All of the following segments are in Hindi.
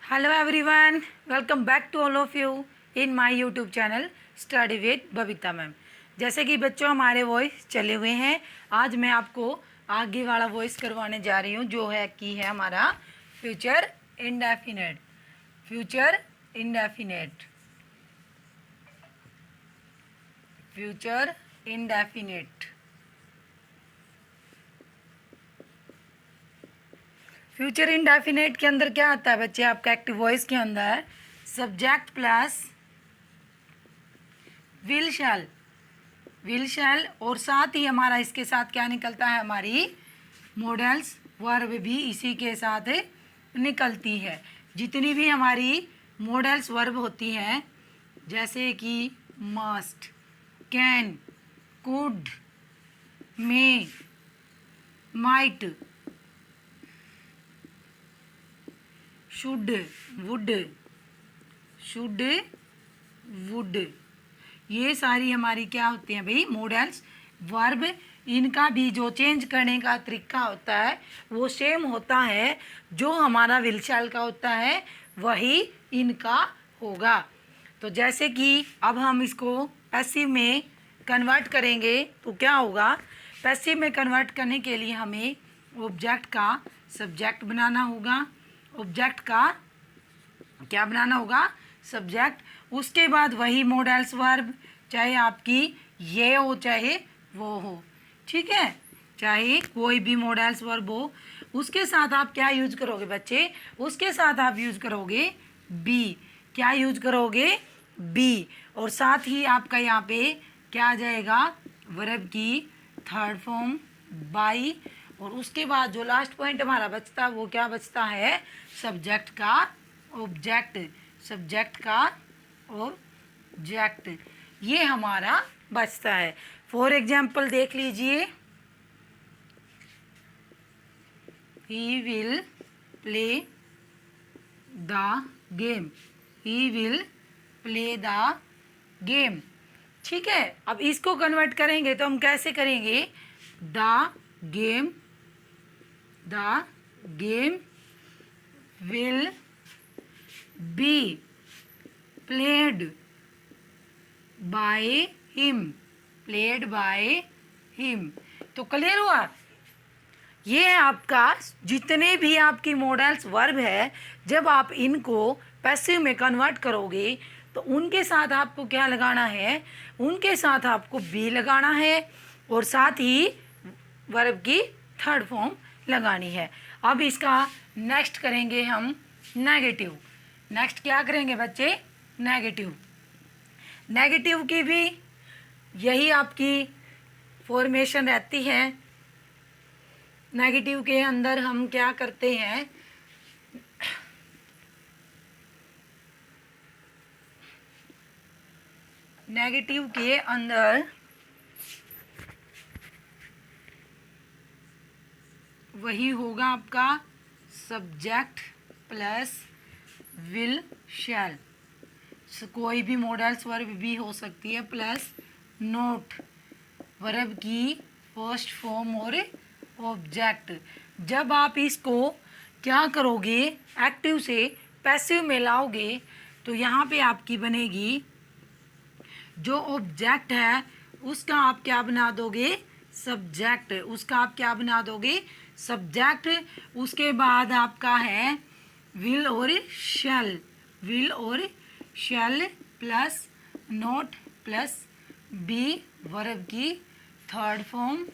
Hello everyone, welcome back to all of you in my YouTube channel Study with Babita ma'am. जैसे कि बच्चों हमारे वॉइस चले हुए हैं, आज मैं आपको आगे वाला वॉइस करवाने जा रही हूँ जो है कि है हमारा future indefinite. Future indefinite, future indefinite. Future indefinite के अंदर क्या आता है बच्चे, आपका एक्टिव वॉइस के अंदर subject plus will shell, will शैल, और साथ ही हमारा इसके साथ क्या निकलता है, हमारी मॉडल्स वर्ब भी इसी के साथ निकलती है। जितनी भी हमारी मॉडल्स वर्ब होती हैं जैसे कि must, can, could, may, might, should, would, should, would, ये सारी हमारी क्या होती हैं भाई, मॉडल्स वर्ब। इनका भी जो चेंज करने का तरीका होता है वो सेम होता है, जो हमारा विल शैल का होता है वही इनका होगा। तो जैसे कि अब हम इसको पैसिव में कन्वर्ट करेंगे तो क्या होगा, पैसिव में कन्वर्ट करने के लिए हमें ऑब्जेक्ट का सब्जेक्ट बनाना होगा, ऑब्जेक्ट का क्या बनाना होगा, सब्जेक्ट। उसके बाद वही मॉडल्स वर्ब, चाहे आपकी ये हो चाहे वो हो, ठीक है, चाहे कोई भी मॉडल्स वर्ब हो, उसके साथ आप क्या यूज करोगे बच्चे, उसके साथ आप यूज करोगे बी। क्या यूज करोगे, बी। और साथ ही आपका यहाँ पे क्या आ जाएगा, वर्ब की थर्ड फॉर्म बाई, और उसके बाद जो लास्ट पॉइंट हमारा बचता है वो क्या बचता है, सब्जेक्ट का ऑब्जेक्ट, सब्जेक्ट का ऑब्जेक्ट, ये हमारा बचता है। फॉर एग्जाम्पल देख लीजिए, he will play the game, he will play the game, ठीक है। अब इसको कन्वर्ट करेंगे तो हम कैसे करेंगे, the game, the game will be played by him, played by him. तो क्लियर हुआ, ये है आपका जितने भी आपकी मॉडल्स वर्ब है, जब आप इनको पैसिव में कन्वर्ट करोगे तो उनके साथ आपको क्या लगाना है, उनके साथ आपको बी लगाना है, और साथ ही वर्ब की थर्ड फॉर्म लगानी है। अब इसका नेक्स्ट करेंगे हम नेगेटिव। नेक्स्ट क्या करेंगे बच्चे, नेगेटिव। नेगेटिव की भी यही आपकी फॉर्मेशन रहती है। नेगेटिव के अंदर हम क्या करते हैं, नेगेटिव के अंदर वही होगा आपका सब्जेक्ट प्लस विल शैल, कोई भी मॉडल्स वर्ब भी हो सकती है, प्लस नोट, वर्ब की फर्स्ट फॉर्म और ऑब्जेक्ट। जब आप इसको क्या करोगे, एक्टिव से पैसिव में लाओगे तो यहाँ पे आपकी बनेगी, जो ऑब्जेक्ट है उसका आप क्या बना दोगे, सब्जेक्ट, उसका आप क्या बना दोगे, सब्जेक्ट। उसके बाद आपका है विल और शैल, विल और shall plus not plus be, verb की थर्ड फॉर्म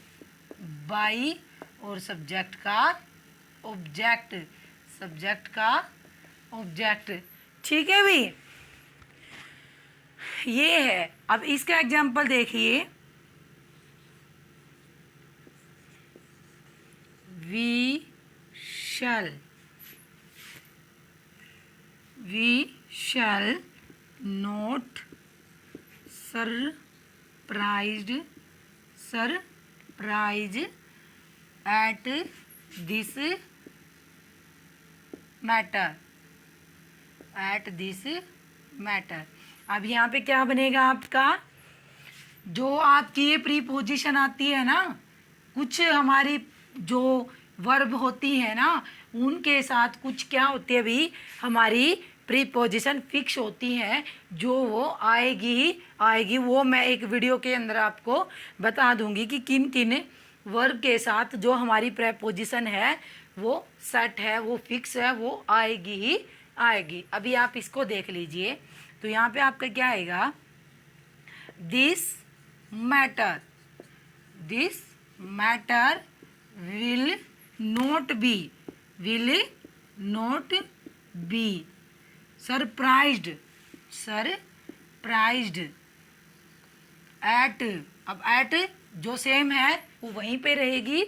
बाई, और सब्जेक्ट का ऑब्जेक्ट, सब्जेक्ट का ऑब्जेक्ट, ठीक है भाई, ये है। अब इसका एग्जाम्पल देखिए, we shall, we shall not surprised, surprise at this matter, at this matter. अब यहाँ पे क्या बनेगा आपका, जो आपकी ये प्रीपोजिशन आती है ना, कुछ हमारी जो वर्ब होती है ना, उनके साथ कुछ क्या होती है भाई, हमारी प्रीपोजिशन फिक्स होती है, जो वो आएगी ही आएगी। वो मैं एक वीडियो के अंदर आपको बता दूंगी कि किन किन वर्ब के साथ जो हमारी प्रीपोजिशन है वो सेट है, वो फिक्स है, वो आएगी ही आएगी। अभी आप इसको देख लीजिए। तो यहाँ पे आपका क्या आएगा, this matter, this matter will not be, will not be surprised, surprised eight, अब एट जो सेम है वो वहीं पे रहेगी,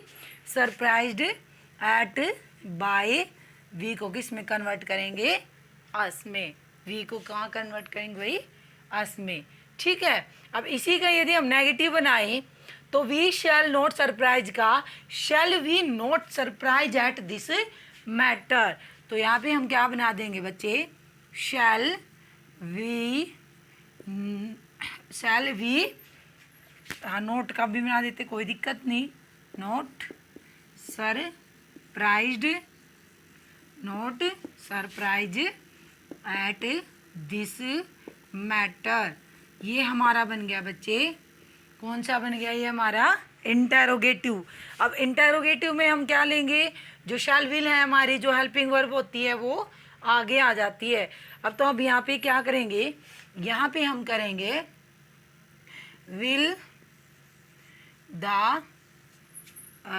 सरप्राइज्ड एट बाय, वी को किस में कन्वर्ट करेंगे, अस में, वी को कहाँ कन्वर्ट करेंगे भाई, अस में। ठीक है, अब इसी का यदि हम नेगेटिव बनाएं तो वी शैल नॉट सरप्राइज का shall we not surprise at this matter. तो यहाँ पे हम क्या बना देंगे बच्चे, शैल वी, शैल वी, हाँ नोट का भी बना देते, कोई दिक्कत नहीं, not surprised, not surprise at this matter. ये हमारा बन गया बच्चे, कौन सा बन गया, ये हमारा इंटेरोगेटिव। अब इंटेरोगेटिव में हम क्या लेंगे, जो शैल विल है हमारी, जो हेल्पिंग वर्ब होती है वो आगे आ जाती है। अब तो अब यहाँ पे क्या करेंगे, यहाँ पे हम करेंगे will the,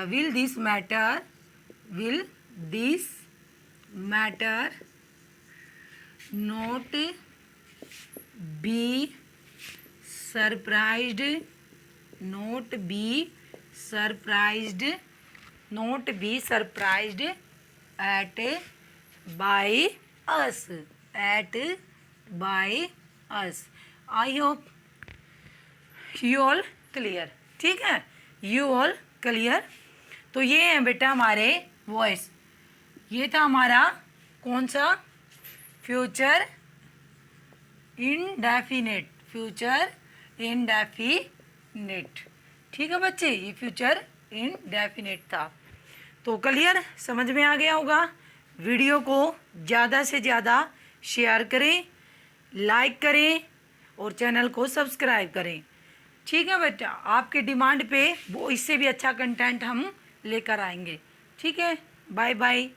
will this matter, will this matter not be surprised, not be surprised, not be surprised at by us, at by us. I hope you all clear. ठीक है, यू ऑल क्लियर। तो ये है बेटा हमारे वॉइस, ये था हमारा कौन सा, फ्यूचर इंडेफिनिट, फ्यूचर इंडेफिनिट। ठीक है बच्चे, ये फ्यूचर इंडेफिनिट था। तो क्लियर, समझ में आ गया होगा। वीडियो को ज़्यादा से ज़्यादा शेयर करें, लाइक करें और चैनल को सब्सक्राइब करें। ठीक है बेटा, आपके डिमांड पे वो इससे भी अच्छा कंटेंट हम लेकर आएंगे। ठीक है, बाय बाय।